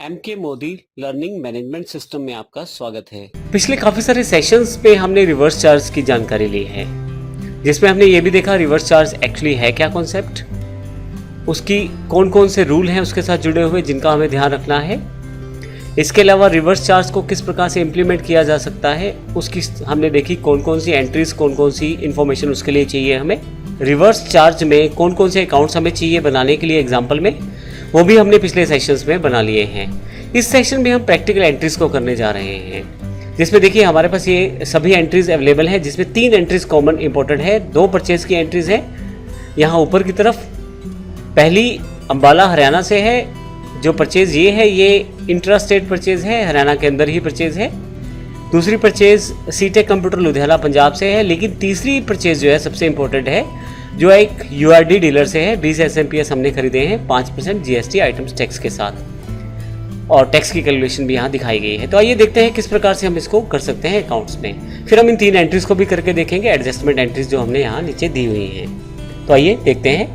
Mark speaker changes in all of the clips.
Speaker 1: MK Modi learning management system में आपका स्वागत है। पिछले काफी सारे सेशंस पे हमने रिवर्स चार्ज की जानकारी ली है, जिसमें हमने ये भी देखा रिवर्स चार्ज एक्चुअली है क्या कॉन्सेप्ट, उसकी कौन कौन से रूल हैं उसके साथ जुड़े हुए जिनका हमें ध्यान रखना है। इसके अलावा रिवर्स चार्ज को किस प्रकार से इम्प्लीमेंट किया जा सकता है उसकी हमने देखी, कौन कौन सी एंट्रीज, कौन कौन सी इन्फॉर्मेशन उसके लिए चाहिए हमें। रिवर्स चार्ज में कौन कौन से अकाउंट्स हमें चाहिए बनाने के लिए एग्जाम्पल में, वो भी हमने पिछले सेशंस में बना लिए हैं। इस सेशन में हम प्रैक्टिकल एंट्रीज को करने जा रहे हैं, जिसमें देखिए हमारे पास ये सभी एंट्रीज अवेलेबल हैं, जिसमें 3 एंट्रीज कॉमन इंपॉर्टेंट है। 2 परचेज की एंट्रीज हैं यहाँ ऊपर की तरफ। पहली अंबाला हरियाणा से है, जो परचेज ये है ये इंट्रा स्टेट परचेज है, हरियाणा के अंदर ही परचेज है। दूसरी परचेज सीटेक कंप्यूटर लुधियाना पंजाब से है, लेकिन तीसरी परचेज जो है सबसे इंपॉर्टेंट है, जो एक यूआरडी डीलर से है। 20 एसएमपीएस हमने खरीदे हैं 5% जीएसटी आइटम्स टैक्स के साथ, और टैक्स की कैलकुलेशन भी यहाँ दिखाई गई है। तो आइए देखते हैं किस प्रकार से हम इसको कर सकते हैं अकाउंट्स में। फिर हम इन 3 एंट्रीज को भी करके देखेंगे, एडजस्टमेंट एंट्रीज जो हमने यहाँ नीचे दी हुई हैं। तो आइए देखते हैं।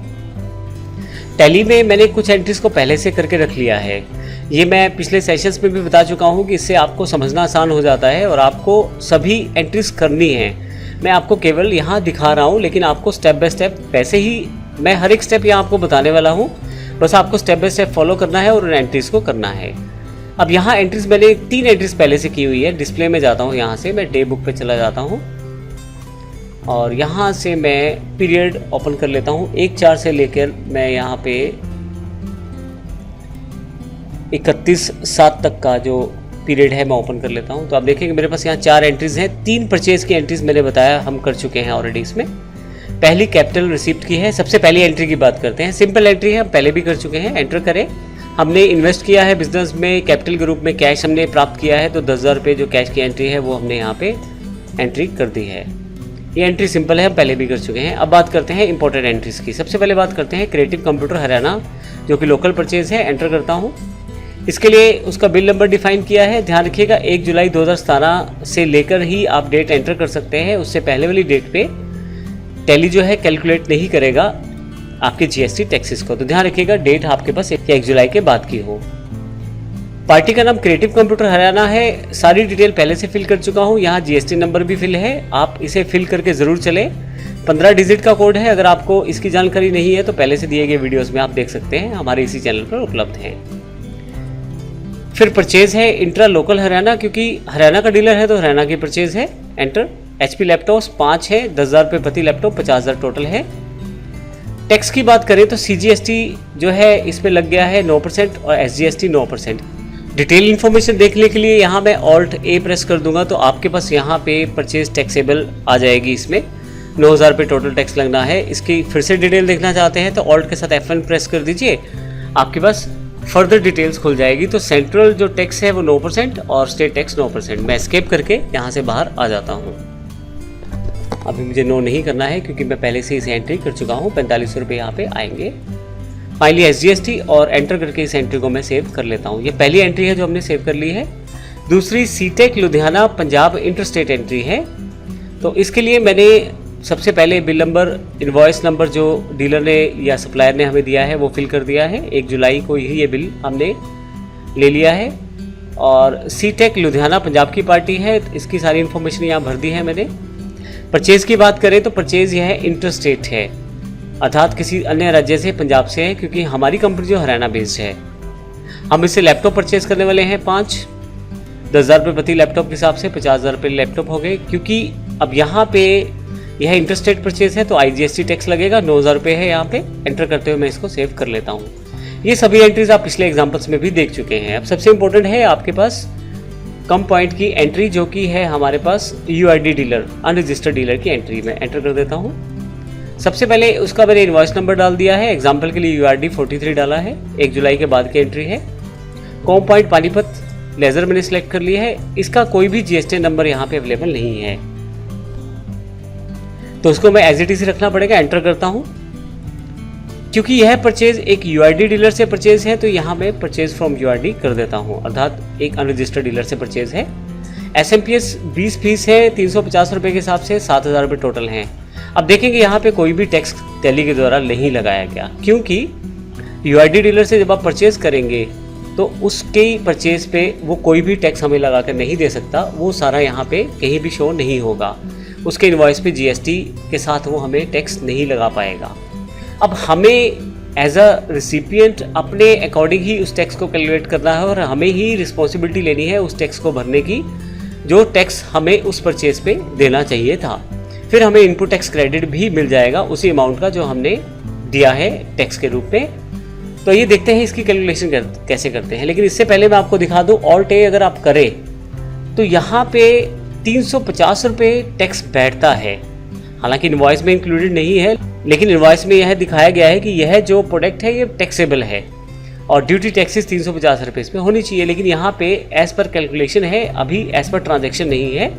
Speaker 1: टैली में मैंने कुछ एंट्रीज को पहले से करके रख लिया है। ये मैं पिछले सेशंस में भी बता चुका हूँ कि इससे आपको समझना आसान हो जाता है और आपको सभी एंट्रीज करनी है। मैं आपको केवल यहाँ दिखा रहा हूँ, लेकिन आपको स्टेप बाय स्टेप, वैसे ही मैं हर एक स्टेप यहाँ आपको बताने वाला हूँ, बस आपको स्टेप बाय स्टेप फॉलो करना है और उन एंट्रीज को करना है। अब यहाँ एंट्रीज मैंने 3 एंट्रीज पहले से की हुई है। डिस्प्ले में जाता हूँ, यहाँ से मैं डे बुक पे चला जाता हूँ और यहाँ से मैं पीरियड ओपन कर लेता हूँ। 1/4 से लेकर मैं यहाँ पे 31/7 तक का जो पीरियड है मैं ओपन कर लेता हूँ। तो आप देखेंगे मेरे पास यहाँ 4 एंट्रीज हैं। 3 परचेज की एंट्रीज मैंने बताया हम कर चुके हैं ऑलरेडी। इसमें पहली कैपिटल रिसिप्ट की है। सबसे पहली एंट्री की बात करते हैं। सिंपल एंट्री है, हम पहले भी कर चुके हैं। एंटर करें, हमने इन्वेस्ट किया है बिजनेस में, कैपिटल ग्रुप में कैश हमने प्राप्त किया है, तो 10,000 रुपये जो कैश की एंट्री है वो हमने यहाँ पे एंट्री कर दी है। ये एंट्री सिंपल है, हम पहले भी कर चुके हैं। अब बात करते हैं इंपॉर्टेंट एंट्रीज की। सबसे पहले बात करते हैं क्रिएटिव कंप्यूटर हरियाणा, जो कि लोकल परचेज है। एंटर करता हूँ। इसके लिए उसका बिल नंबर डिफाइन किया है। ध्यान रखिएगा 1 जुलाई 2017 से लेकर ही आप डेट एंटर कर सकते हैं। उससे पहले वाली डेट पे टैली जो है कैलकुलेट नहीं करेगा आपके जीएसटी टैक्सेस को। तो ध्यान रखिएगा डेट आपके पास 1 जुलाई के बाद की हो। पार्टी का नाम क्रिएटिव कंप्यूटर हरियाणा है। सारी डिटेल पहले से फिल कर चुका हूँ। यहाँ जीएसटी नंबर भी फिल है, आप इसे फिल करके ज़रूर चले। 15 डिजिट का कोड है। अगर आपको इसकी जानकारी नहीं है तो पहले से दिए गए वीडियोज़ में आप देख सकते हैं, हमारे इसी चैनल पर उपलब्ध हैं। फिर परचेज है इंट्रा लोकल हरियाणा, क्योंकि हरियाणा का डीलर है तो हरियाणा की परचेज है। एंटर। एचपी लैपटॉप्स 5 है, 10,000 रुपये प्रति लैपटॉप, 50,000 टोटल है। टैक्स की बात करें तो सीजीएसटी जो है इसमें लग गया है 9% और एसजीएसटी 9%। डिटेल इन्फॉर्मेशन देखने के लिए यहाँ मैं ऑल्ट ए प्रेस कर दूंगा तो आपके पास यहाँ पे परचेज टैक्सेबल आ जाएगी। इसमें 9,000 रुपये टोटल टैक्स लगना है। इसकी फिर से डिटेल देखना चाहते हैं तो ऑल्ट के साथ F1 प्रेस कर दीजिए, आपके पास फर्दर डिटेल्स खुल जाएगी। तो सेंट्रल जो टैक्स है वो 9% और स्टेट टैक्स 9%। मैं एस्केप करके यहाँ से बाहर आ जाता हूँ। अभी मुझे नो नहीं करना है क्योंकि मैं पहले से इसे एंट्री कर चुका हूँ। 4500 रुपये यहाँ पे आएंगे। फाइनली एसजीएसटी और एंटर करके इस एंट्री को मैं सेव कर लेता हूँ। ये पहली एंट्री है जो हमने सेव कर ली है। दूसरी सीटेक लुधियाना पंजाब इंटरस्टेट एंट्री है। तो इसके लिए मैंने सबसे पहले बिल नंबर, इनवॉइस नंबर जो डीलर ने या सप्लायर ने हमें दिया है वो फिल कर दिया है। 1 जुलाई को ही ये बिल हमने ले लिया है। और सीटेक लुधियाना पंजाब की पार्टी है, इसकी सारी इन्फॉर्मेशन यहाँ भर दी है मैंने। परचेज़ की बात करें तो परचेज़ यह इंटरस्टेट है, अर्थात किसी अन्य राज्य से, पंजाब से है, क्योंकि हमारी कंपनी जो हरियाणा बेस्ड है। हम इससे लैपटॉप परचेज करने वाले हैं 5, 10,000 रुपये प्रति लैपटॉप के हिसाब से 50,000 रुपये लैपटॉप हो गए। क्योंकि अब यहाँ पे यह इंटरस्टेट परचेज है तो आईजीएसटी टैक्स लगेगा, 9,000 रुपये है यहाँ पे। एंटर करते हुए मैं इसको सेव कर लेता हूँ। ये सभी एंट्रीज आप पिछले एग्जाम्पल्स में भी देख चुके हैं। अब सबसे इंपॉर्टेंट है आपके पास कम पॉइंट की एंट्री, जो कि है हमारे पास यूआरडी डीलर, अनरजिस्टर्ड डीलर की एंट्री में एंटर कर देता हूँ। सबसे पहले उसका मैंने इनवॉइस नंबर डाल दिया है। एग्जाम्पल के लिए यूआरडी 43 डाला है। 1 जुलाई के बाद की एंट्री है। कॉम पॉइंट पानीपत लेजर मैंने सेलेक्ट कर लिया है। इसका कोई भी जीएसटी नंबर यहाँ पे अवेलेबल नहीं है, तो उसको मैं एज इट इज रखना पड़ेगा। एंटर करता हूँ। क्योंकि यह परचेज एक यूआरडी डीलर से परचेज है तो यहाँ मैं परचेज फ्रॉम यूआरडी कर देता हूँ, अर्थात एक अनरजिस्टर्ड डीलर से परचेज है। एसएमपीएस 20 फीस है, 350 रुपये के हिसाब से 7,000 रुपये टोटल हैं। अब देखेंगे यहाँ पे कोई भी टैक्स टैली के द्वारा नहीं लगाया गया, क्योंकि यूआरडी डीलर से जब आप परचेज करेंगे तो उसके परचेज पे वो कोई भी टैक्स हमें लगा कर नहीं दे सकता, वो सारा यहाँ पे कहीं भी शो नहीं होगा। उसके इनवॉइस पे जीएसटी के साथ वो हमें टैक्स नहीं लगा पाएगा। अब हमें एज अ रिसिपिएंट अपने अकॉर्डिंग ही उस टैक्स को कैलकुलेट करना है और हमें ही रिस्पॉन्सिबिलिटी लेनी है उस टैक्स को भरने की, जो टैक्स हमें उस परचेज पे देना चाहिए था। फिर हमें इनपुट टैक्स क्रेडिट भी मिल जाएगा उसी अमाउंट का जो हमने दिया है टैक्स के रूप में। तो ये देखते हैं इसकी कैलकुलेशन कैसे करते हैं। लेकिन इससे पहले मैं आपको दिखा दूँ, ऑल्ट ए अगर आप करें तो यहाँ पे 350 रुपये टैक्स बैठता है। हालांकि इनवॉइस में इंक्लूडेड नहीं है, लेकिन इनवॉइस में यह दिखाया गया है कि यह जो प्रोडक्ट है ये टैक्सेबल है और ड्यूटी टैक्सेस 350 रुपये इसमें होनी चाहिए। लेकिन यहाँ पे एज पर कैलकुलेशन है, अभी एज पर ट्रांजैक्शन नहीं है,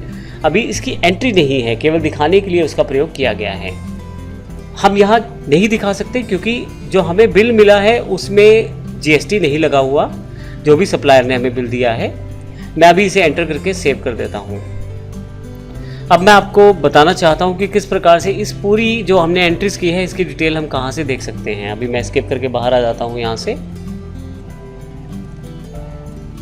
Speaker 1: अभी इसकी एंट्री नहीं है, केवल दिखाने के लिए उसका प्रयोग किया गया है। हम यहाँ नहीं दिखा सकते क्योंकि जो हमें बिल मिला है उसमें जीएसटी नहीं लगा हुआ, जो भी सप्लायर ने हमें बिल दिया है। मैं अभी इसे एंटर करके सेव कर देता हूँ। अब मैं आपको बताना चाहता हूँ कि किस प्रकार से इस पूरी जो हमने एंट्रीज की है इसकी डिटेल हम कहाँ से देख सकते हैं। अभी मैं स्किप करके बाहर आ जाता हूँ यहाँ से।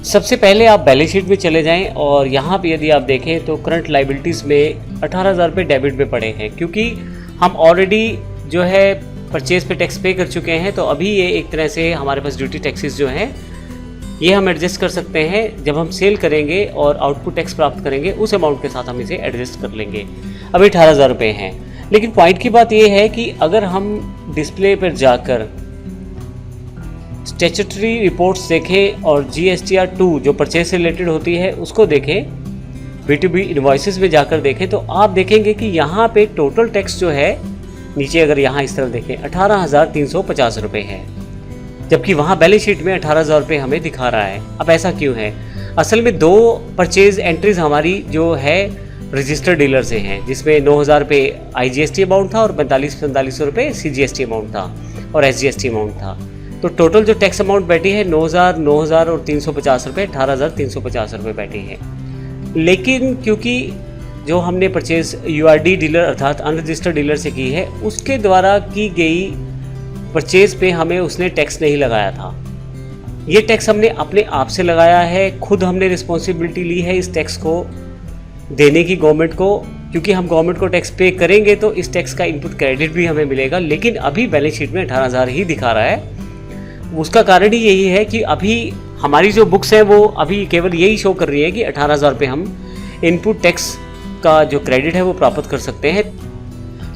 Speaker 1: सबसे पहले आप बैलेंस शीट में चले जाएं और यहाँ पे यदि आप देखें तो करंट लाइबिलिटीज़ में 18,000 रुपये डेबिट में पड़े हैं, क्योंकि हम ऑलरेडी जो है परचेज पे टैक्स पे कर चुके हैं। तो अभी ये एक तरह से हमारे पास ड्यूटी टैक्सेस जो हैं ये हम एडजस्ट कर सकते हैं। जब हम सेल करेंगे और आउटपुट टैक्स प्राप्त करेंगे उस अमाउंट के साथ हम इसे एडजस्ट कर लेंगे। अभी 18,000 रुपये हैं। लेकिन पॉइंट की बात ये है कि अगर हम डिस्प्ले पर जाकर स्टैट्यूटरी रिपोर्ट्स देखें और GSTR 2 जो परचेज से रिलेटेड होती है उसको देखें, B2B इनवॉइसेस में जाकर देखें, तो आप देखेंगे कि यहाँ पे टोटल टैक्स जो है नीचे अगर यहाँ इस तरफ देखें 18,350 रुपये है, जबकि वहाँ बैलेंस शीट में 18,000 रुपये हमें दिखा रहा है। अब ऐसा क्यों है? असल में दो परचेज एंट्रीज हमारी जो है रजिस्टर्ड डीलर से हैं, जिसमें 9,000 रुपये IGST अमाउंट था और 4500 रुपये CGST अमाउंट था और SGST अमाउंट था। तो टोटल जो टैक्स अमाउंट बैठी है 9,000 और 350 रुपये, 18,350 रुपये बैठी है। लेकिन क्योंकि जो हमने परचेज URD डीलर अर्थात अनरजिस्टर्ड डीलर से की है उसके द्वारा की गई परचेज पे हमें उसने टैक्स नहीं लगाया था। ये टैक्स हमने अपने आप से लगाया है, खुद हमने रिस्पॉन्सिबिलिटी ली है इस टैक्स को देने की गवर्नमेंट को, क्योंकि हम गवर्नमेंट को टैक्स पे करेंगे तो इस टैक्स का इनपुट क्रेडिट भी हमें मिलेगा। लेकिन अभी बैलेंस शीट में 18,000 ही दिखा रहा है। उसका कारण ही यही है कि अभी हमारी जो बुक्स हैं वो अभी केवल यही शो कर रही है कि 18,000 रुपये हम इनपुट टैक्स का जो क्रेडिट है वो प्राप्त कर सकते हैं,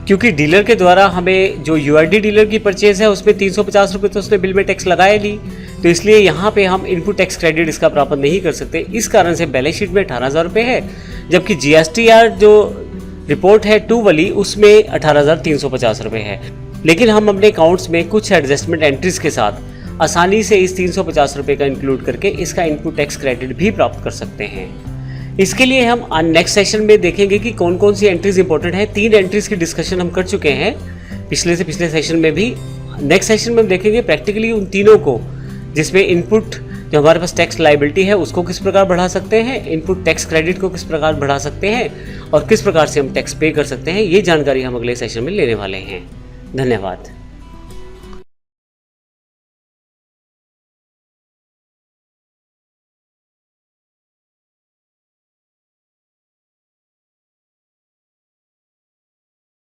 Speaker 1: क्योंकि डीलर के द्वारा हमें जो URD डीलर की परचेज है उसमें 350 रुपये तो उसने बिल में टैक्स लगाया नहीं, तो इसलिए यहाँ पे हम इनपुट टैक्स क्रेडिट इसका प्राप्त नहीं कर सकते। इस कारण से बैलेंस शीट में 18,000 रुपये है, जबकि GSTR जो रिपोर्ट है 2 वाली उसमें 18,350 रुपये है। लेकिन हम अपने अकाउंट्स में कुछ एडजस्टमेंट एंट्रीज के साथ आसानी से इस 350 रुपये का इंक्लूड करके इसका इनपुट टैक्स क्रेडिट भी प्राप्त कर सकते हैं। इसके लिए हम नेक्स्ट सेशन में देखेंगे कि कौन कौन सी एंट्रीज इंपॉर्टेंट है। 3 एंट्रीज की डिस्कशन हम कर चुके हैं पिछले से पिछले सेशन में भी। नेक्स्ट सेशन में हम देखेंगे प्रैक्टिकली उन तीनों को, जिसमें इनपुट जो हमारे पास टैक्स लायबिलिटी है उसको किस प्रकार बढ़ा सकते हैं, इनपुट टैक्स क्रेडिट को किस प्रकार बढ़ा सकते हैं और किस प्रकार से हम टैक्स पे कर सकते हैं। ये जानकारी हम अगले सेशन में लेने वाले हैं। धन्यवाद।